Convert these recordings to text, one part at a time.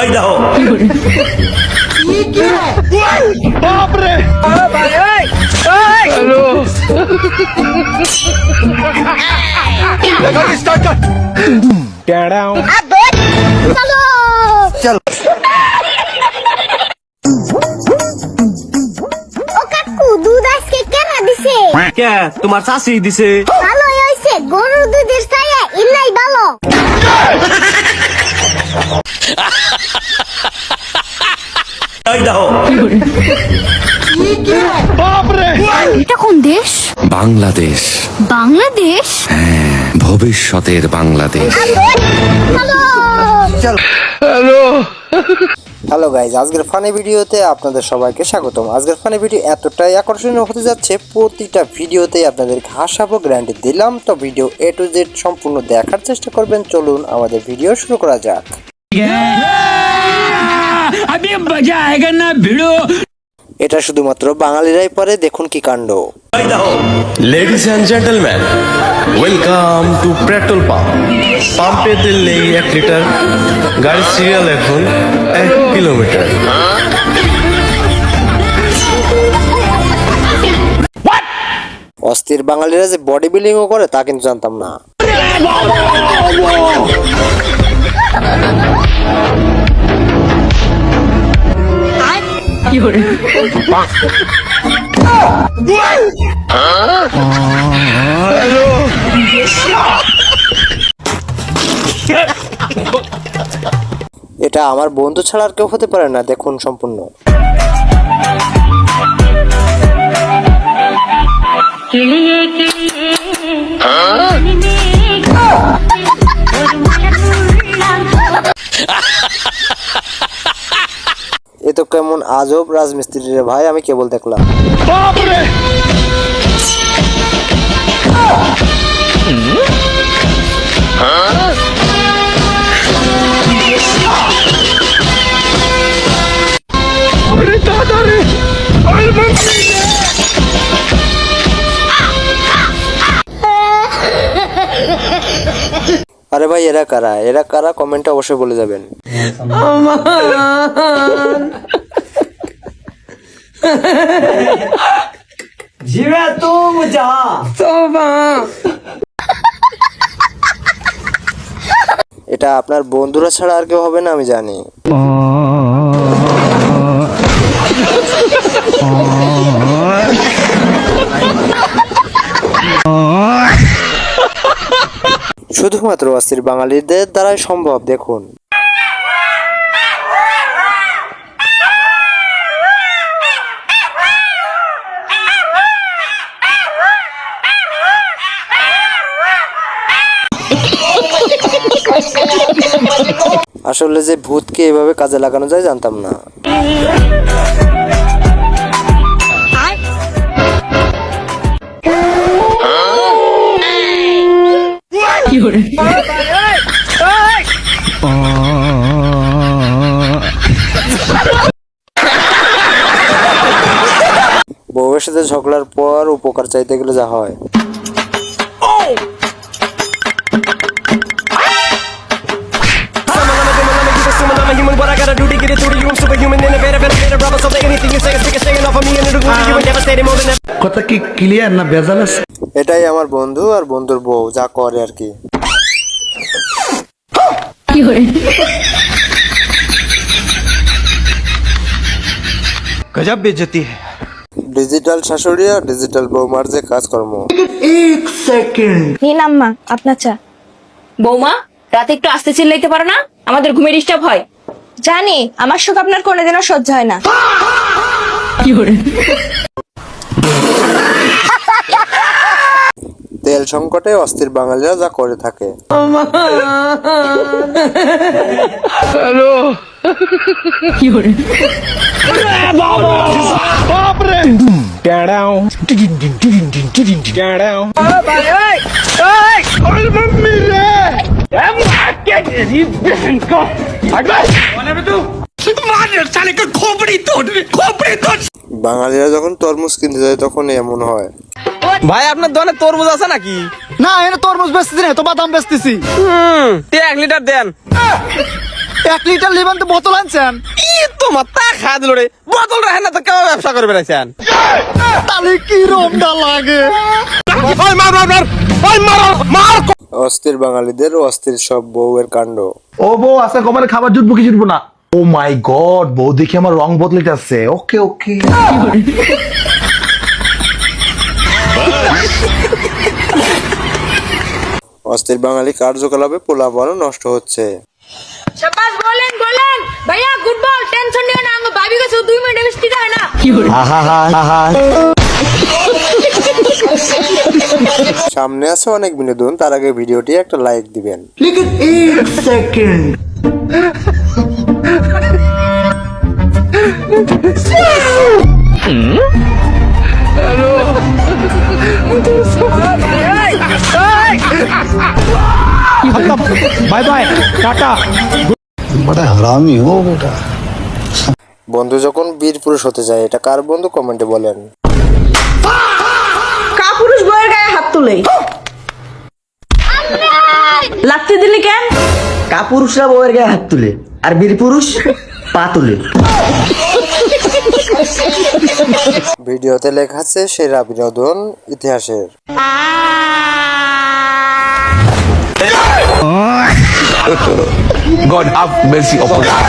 এই দেখো बाप रे हेलो गाड़ी स्टार्ट कर टेढ़ाओ চলো चल ও কাকু দুধ আজকে কেনা দিছে কে তোমার চাষি দিছে? ভালো হইছে গরুর দুধের চাইয়া ইলাই ভালো এই দেখো बाप रे এটা কোন দেশ? বাংলাদেশ, বাংলাদেশ? ভবিষ্যতের বাংলাদেশ। চলো हेलो হ্যালো গাইজ, আজকের ফানি ভিডিওতে আপনাদের সবাইকে স্বাগতম। আজকের ফানি ভিডিও এতটাই আকর্ষণীয় হতে যাচ্ছে, প্রতিটা ভিডিওতেই আপনাদেরকে হাসাবো গ্যারান্টি দিলাম। তো ভিডিও A to Z সম্পূর্ণ দেখার চেষ্টা করবেন। চলুন আমাদের ভিডিও শুরু করা যাক। এটা শুধুমাত্র বাঙালিরাই পারে, দেখুন কি কাণ্ড। এই দেখো Ladies and gentlemen, welcome to petrol pump. পাম্পে তেল নেই 1 লিটার, গাড়ির সিরিয়াল এখন 1 কিলোমিটার। অস্থির বাঙালিরা যে বডি বিল্ডিংও করে তা কিন্তু জানতাম না। এটা আমার বন্ধু ছাড়া আর কেউ হতে পারে না, দেখুন সম্পূর্ণ। এ তো কেমন আজব রাজমিস্ত্রি রে ভাই, আমি কেবল দেখলাম। बाप रे अरे दादा रे अरे मम्मी আরে ভাই, এরা কারা? এরা কারা কমেন্টে অবশ্যই বলে যাবেন। জিবে তুম যা এটা আপনার বন্ধুরা ছাড়া আর কেউ হবে না, আমি জানি। শুধুমাত্র অস্থির বাঙালিদের দ্বারাই সম্ভব, দেখুন। আসলে যে ভূতকে এভাবে কাজে লাগানো যায় জানতাম না। বউয়ের সাথে ঝগড়ার পর উপকার চাইতে গেলে যা হয়। কথা কি ক্লিয়ার না ভেজাল আছে? এটাই আমার বন্ধু আর বন্ধুর বউ যা করে আর কি। गजब बेइज्जती है ডিজিটাল শাশুড়ি আর ডিজিটাল বৌমার যে কাজকর্ম। নিন আম্মা আপনার চা। বৌমা, রাতে একটু আস্তে চিল্লাইতে পারো না? আমাদের ঘুমে ডিস্টার্ব হয়। জানি আমার সুখ আপনার কোনোদিনও সহ্য হয় না। তেল সংকটে অস্থির বাঙালিরা যা করে থাকে। हेलो बाप रे टेढ़ाओ टेढ़ाओ अरे मम्मी रे मार के तेरी बहन को हट तू मार साले का खोपड़ी तोड़ বাঙালিরা যখন তরমুজ কিনতে যায় তখন এমন হয়। ভাই আপনার দোকানে তরমুজ আছে নাকি? না, এটা তরমুজ বেচতেছি না, তো বাদাম বেচতেছি। 1 লিটার দেন। 1 লিটার লিবেন তো বোতল আনছেন ই তোমার তা খা দিল রে বোতল রাখেন না তো কেউ ব্যবসা করে বেড়াইছেন তাহলে কি রমটা লাগে ওই মার মার মার ওই মার মার অস্থির বাঙালিদের অস্থির সব বউয়ের কাণ্ড। ও বউ আজকে কমারে খাবার জুটবো কি জুটবো না? ও মাই গড, বউ দেখি আমার রং বদলিতে আছে। ওকে ওকে। অস্থির বাঙালি কার্যকলাপে পোলাপানও নষ্ট হচ্ছে। শাবাশ বলেন বলেন ভাইয়া গুড বল টেনশন নিও না আমি ভাবি গেছে 2 মিনিট বেশি হয় না আহা হা আহা। সামনে আছে অনেক বিনোদন, তার আগে ভিডিওটি একটা লাইক দিবেন। लेकिन 1 सेकंड। Bye bye Tata. बड़ा हरामी हो बेटा। বন্ধু যখন বীর পুরুষ হতে যায়, এটা কার বন্ধু কমেন্টে বলেন। কাপুরুষ বউয়ের গায়ে হাত তুলে লাগতে দিলি কেন? কাপুরুষরা বউয়ের গায়ে হাত তুলে আর বীর পুরুষ পা তুলে। ভিডিওতে লেখা আছে সেরা বিনোদন ইতিহাসের। God have mercy upon us.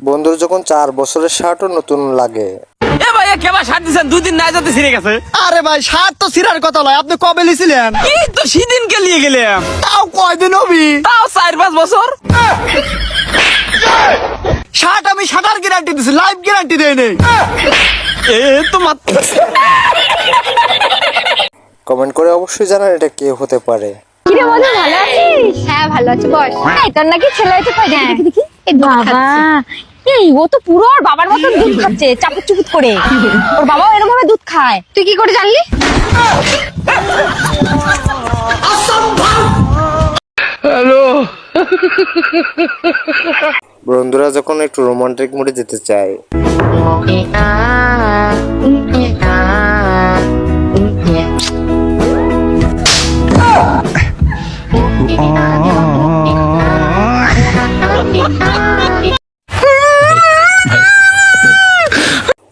বন্ধুর যখন 4 বছরের শার্টও নতুন লাগে। এ ভাই কেবা শার্ট দিছেন 2 দিন নাই যাতে ছিঁড়ে গেছে আরে ভাই শার্ট তো সিরার কথা নয়, আপনি কবে লিছিলেন? এই তো সেদিন কে নিয়ে গেলাম তাও কয়দিন হবি? তাও 4-5 বছর শার্ট আমি শাটার গ্যারান্টি দিছি, লাইফ গ্যারান্টি দেই নাই। এ তোমার কমেন্ট করে অবশ্যই জানান এটা কে হতে পারে। কিরে বলে ভালো আছিস? হ্যাঁ ভালো আছি বস। এই তোর নাকি ছেলে হয়েছে কই দেখি দেখি। এই বাবা এই ও তো পুরো ওর বাবার মতো দুধ খাচ্ছে চাপুট চুপুট করে। ওর বাবাও এরকম ভাবে দুধ খায়। তুই কি করে জানলি? বন্ধুরা যখন একটু রোমান্টিক মুডে যেতে চায়,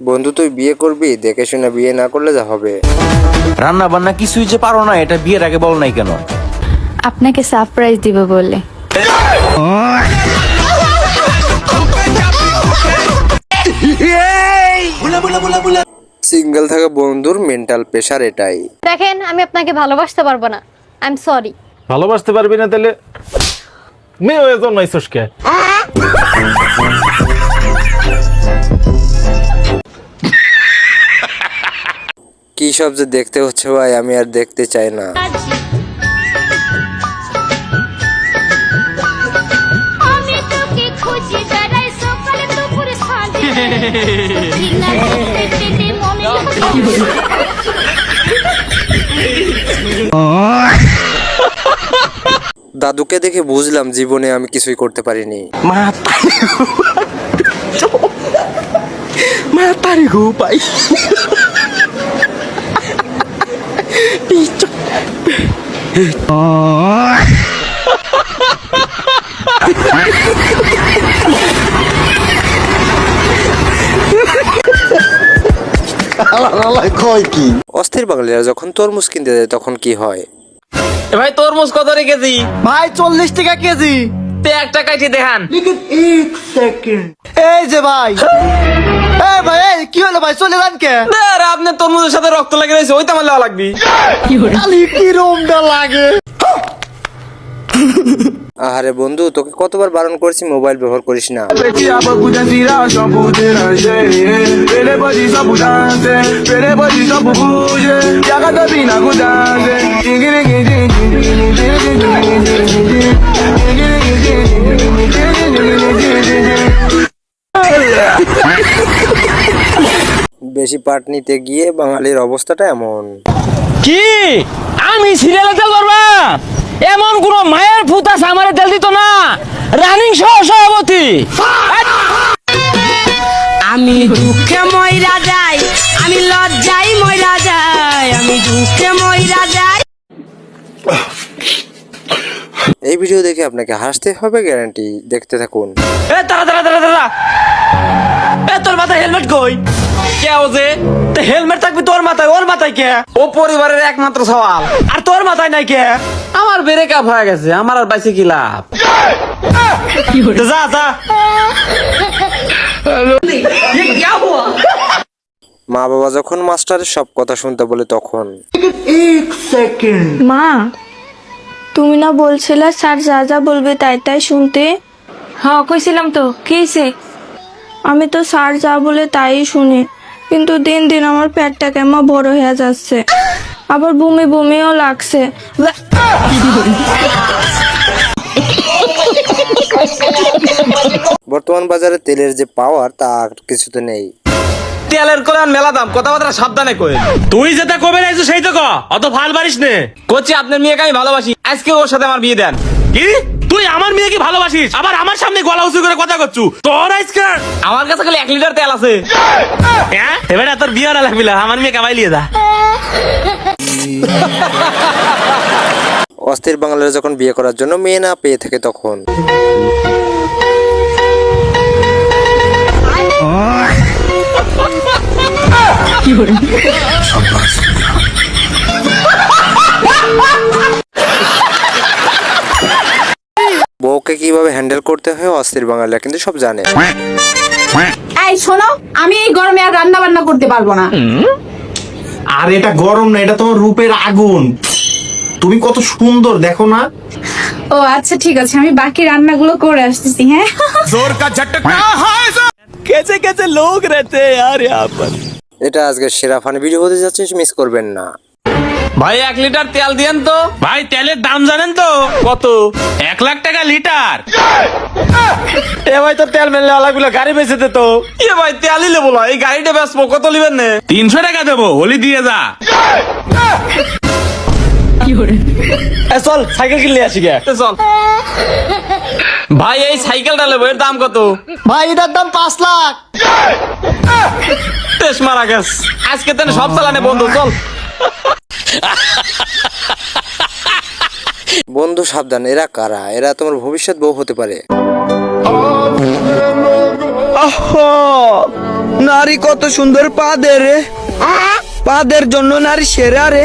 বন্ধু তুই বিয়ে করবি, দেখে শুনে বিয়ে না করলে যা হবে। রান্না বান্না কিছুই যে পারো না, এটা বিয়ের আগে বল নাই কেন? আপনাকে সারপ্রাইজ দিব বলে। সিঙ্গেল থাকা বন্ধুর মেন্টাল প্রেশার এটাই। দেখেন আমি আপনাকে ভালোবাসতে পারবো না, আই এম সরি। ভালোবাসতে পারবি না তাহলে মেয়ে হয়ে জন্মাইছস কে? কি সব যে দেখতে হচ্ছে ভাই, আমি আর দেখতে চাই না। আমি তোকে খুঁজি বেড়াই সকালে দুপুরে সন্ধ্যে দিনা দেখতে মনে দাদুকে দেখে বুঝলাম জীবনে আমি কিছুই করতে পারিনি। মা তারি গো পাই অস্থির বাঙালিরা যখন তরমুজ কিনতে যায় তখন কি হয়? এ ভাই তরমুজ কত রে কেজি? ভাই 40 টাকা কেজি। তে একটা কাটি দেখান। এই যে ভাই, এই ভাই এই কি হলো ভাই, চলে যান কে? আরে আপনি তরমুজের সাথে রক্ত লাগে রয়েছে, ওইটা আমার লেওয়া লাগবি। খালি কি রমটা লাগে। আরে বন্ধু তোকে কতবার বারণ করেছি মোবাইল ব্যবহার করিস না। বেশি পাট নিতে গিয়ে বাঙালির অবস্থাটা এমন। কি আমি সিরিয়ালে তেল করবা? এমন কোন মায়ের ভূত আছে আমারে তেল দিত না? রানিং সহ সভাপতি আমি দুঃখে ময়রা যাই, আমি লজ্জাই ময়রা যাই, আমি দুঃখে ময়রা যাই। এই ভিডিও দেখে আপনাকে হাসতে হবে গ্যারান্টি, দেখতে থাকুন। এ তারা তারা তারা তারা এ তোর মাথায় হেলমেট কই? কে ও যে তে হেলমেট থাকবি তোর মাথায়, ওর মাথায় কে? ও পরিবারের একমাত্র সওয়াল, আর তোর মাথায় নাই কে? আমার ব্রেক আপ হয়ে গেছে, আমার আর বাইসে কি লাভ? যা যা। মা বাবা যখন মাস্টারের সব কথা শুনতে বলে তখন মা, তুমি না বলছিলে স্যার যা যা বলবে তাই তাই শুনতে? হ্যাঁ কইছিলাম তো, কি হইছে? আমি তো স্যার যা বলে তাই শুনি, কিন্তু দিন দিন আমার পেটটা কেমন বড় হয়ে যাচ্ছে, আবার বমি বমিও লাগছে। বর্তমান বাজারে তেলের যে পাওয়ার তা আর কিছুতে নেই। তেলের কলান মেলা দাম, কথাবার্তা সাবধানে কই। তুই যেটা কবে রাইছো সেই তো ক, অত ফাল পারিস নে। কোচি আপনার মেয়েকে আমি ভালোবাসি, আজকে ওর সাথে আমার বিয়ে দেন। কি তুই আমার মেয়েকে ভালোবাসিস, আবার আমার সামনে গলা উঁচু করে কথা করছু? তোর আজকে আমার কাছে খালি 1 লিটার তেল আছে। হ্যাঁ এবারে তোর বিয়ে না লাগবিলা, আমার মেয়ে কামাই লিয়ে যা। অস্থির বাঙালিরা যখন বিয়ে করার জন্য মেয়ে না পেয়ে থাকে তখন বউকে কিভাবে হ্যান্ডেল করতে হয় অস্থির বাঙালিরা কিন্তু সব জানে। এই শোনো, আমি এই গরমে আর রান্না বান্না করতে পারবো না। আর এটা গরম না, এটা তোমার রূপের আগুন। তুমি কত সুন্দর দেখো না। ও আচ্ছা ঠিক আছে, আমি বাকি রান্নাগুলো করে আসতেছি। হ্যাঁ जोर का झटका है कैसे कैसे लोग रहते हैं यार यहाँ पर। এটা আজকে সেরা ফানি ভিডিও হতে যাচ্ছে, মিস করবেন না। ভাই 1 লিটার তেল দিয়েন তো। ভাই তেলের দাম জানেন তো কত? 1 লাখ টাকা লিটার। এ ভাই তো তেল মেলে আলাগুলো গাড়ি বেচে দে তো। এ ভাই তেলই লেবো না, এই গাড়িটা বেচবো, কত লিবেন নে? 300 টাকা দেবো, হলি দিয়ে যা। এ চল সাইকেল কিনলে আসি গে, চল। ভাই এই সাইকেলটা নেবো, এর দাম কত? ভাই এটার দাম 5 লাখ। তেস মারা গেছ, আজকে তেন সব চালানে বন্ধু, চল। বন্ধু সাবধান, এরা কারা? এরা তোমার ভবিষ্যৎ বউ হতে পারে। নারী কত সুন্দর পাদের রে, পাদের জন্য নারী সেরা রে।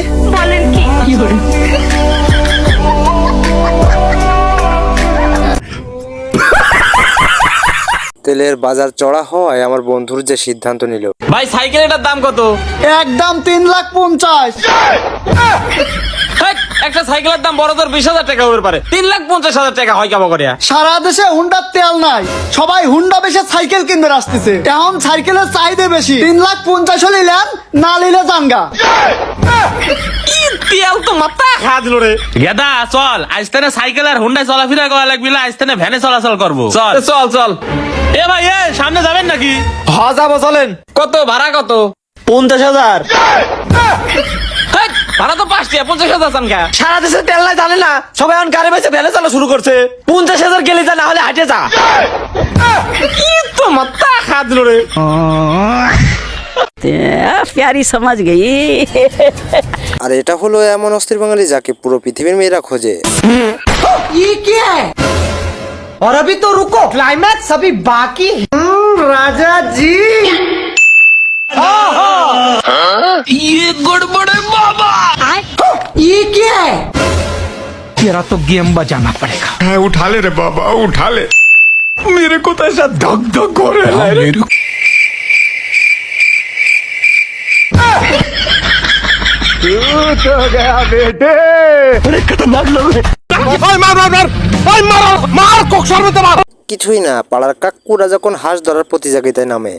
তেলের বাজার চড়া হয় আমার বন্ধুর যে সিদ্ধান্ত নিল। ভাই সাইকেল এটার দাম কত? একদম 3,50,000। হেৎ, একটা সাইকেলের দাম বড় তোর 20,000 টাকা হতে পারে, 3,50,000 টাকা হয় কেমন করে? সারা দেশে হুন্ডার তেল নাই, সবাই হুন্ডা বেশে সাইকেল কিনতে আসতেছে। এখন সাইকেলের চাহিদা বেশি, 3,50,000 নিলেন, না নিলে জাঙ্গা। তেল তো মাথা খা দিল রে। গেদা চল, আজ তেনে সাইকেল আর হুন্ডায় চলাফেরা করা লাগবে না, আজ তেনে ভ্যানে চলাচল করবো। চল চল চল। এ ভাই এ সামনে যাবেন নাকি? হ যাবো, চলেন। কত ভাড়া কত? 50,000। হেৎ, ভাড়া তো 5 টাকা, 50,000 চান কে? সারা দেশে তেল নাই জানে না, সবাই এখন গাড়ি বেচে ভ্যানে চলা শুরু করছে। 50,000 গেলে যা, না হলে হাঁটে যা। কি তো মাথা খা দিল রে। প্যারি সমাজ গই। আর এটা হলো এমন অস্থির বাঙালি যাকে পুরো পৃথিবীর মেয়েরা খোঁজে। ये क्या है? और अभी तो रुको, क्लाइमैक्स अभी बाकी है। राजा जी ये गड़बड़ है बाबा। ये क्या है? तेरा तो गेम बजाना पड़ेगा। उठा ले रे बाबा, उठा ले। मेरे को तो ऐसा धक धक हो रहा है। तो गया बेटे। अरे खतरनाक लोग हैं। मार मार मार मार मार मार कोक्सर में मार। কিছুই না, পাড়ার কাকুরা যখন হাঁস ধরার প্রতিযোগিতায় নামে।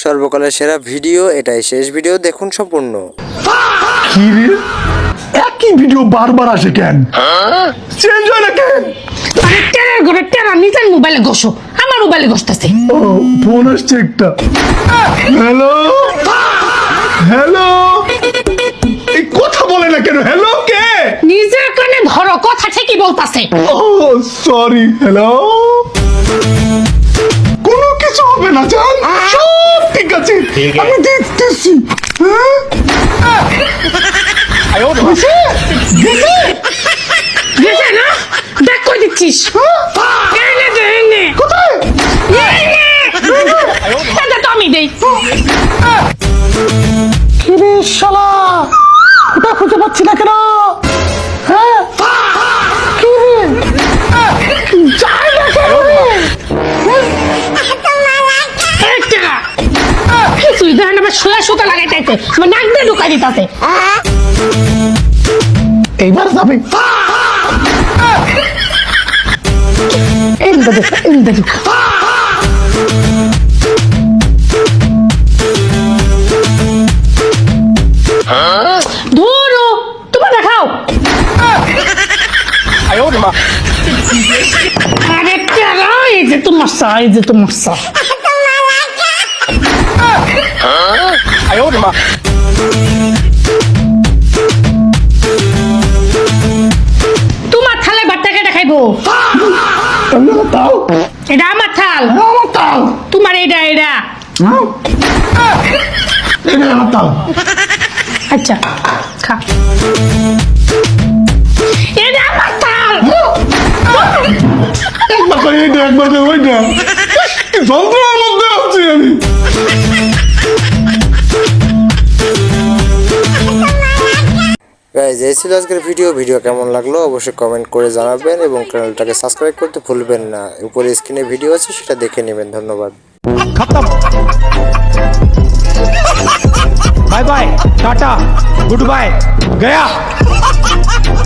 সর্বকালের সেরা ভিডিও, এটাই শেষ ভিডিও, দেখুন সম্পূর্ণ। কি রে একই ভিডিও বারবার আসে কেন? চেঞ্জ হয় না কেন? আরে টেরার ঘরে টেরা নিজের মোবাইলে ঘষো, আমার মোবাইলে ঘষতেছে। ও ফোন আসছে একটা। হ্যালো হ্যালো, এই কথা বলে না কেন? হ্যালো কে? নিজের কানে ধরো, কথা ঠিকই বলতাছে। ও সরি। হ্যালো, কোনো কিছু হবে না জান, সব ঠিক আছে, আমি দেখতেছি। হয়েছে? গেছে? গেছে না? দেখ কই দিচ্ছিস? এনে দে, এনে। কোথায়? এনে। এটা তো আমি দেই। কিরে শালা, ওটা খুঁজে পাচ্ছি না কেন? হ্যাঁ কি রে? যায় না কেন রে? এই টেরা। কিছুই দেখে না, আবার সোয়া সুতা লাগাইতেছে, আমার নাক দিয়ে ঢুকাই দিতেছে। এইবার যাবে। এমনি দেখ, এমনি দেখ। ধরো, তোমার দেখাও। আরে টেরা, এই যে তোমার সা, এই যে তোমার সা। তোমার থালে ভাতটা কেটে খাইবো? তাও এটা আমার থাল, আমার তাল। তোমার এটা এটা। এটা আমার তাল। আচ্ছা খা। এটা আমার থাল। একবার করে এটা, একবার করে ওইটা। কি যন্ত্রণার মধ্যে আছি আমি। গাইজ এই ছিল আজকের ভিডিও কেমন লাগলো অবশ্যই কমেন্ট করে জানাবেন এবং চ্যানেলটাকে সাবস্ক্রাইব করতে ভুলবেন না। উপরে স্ক্রিনে ভিডিও আছে, সেটা দেখে নেবেন। ধন্যবাদ। Bye bye tata good bye गया।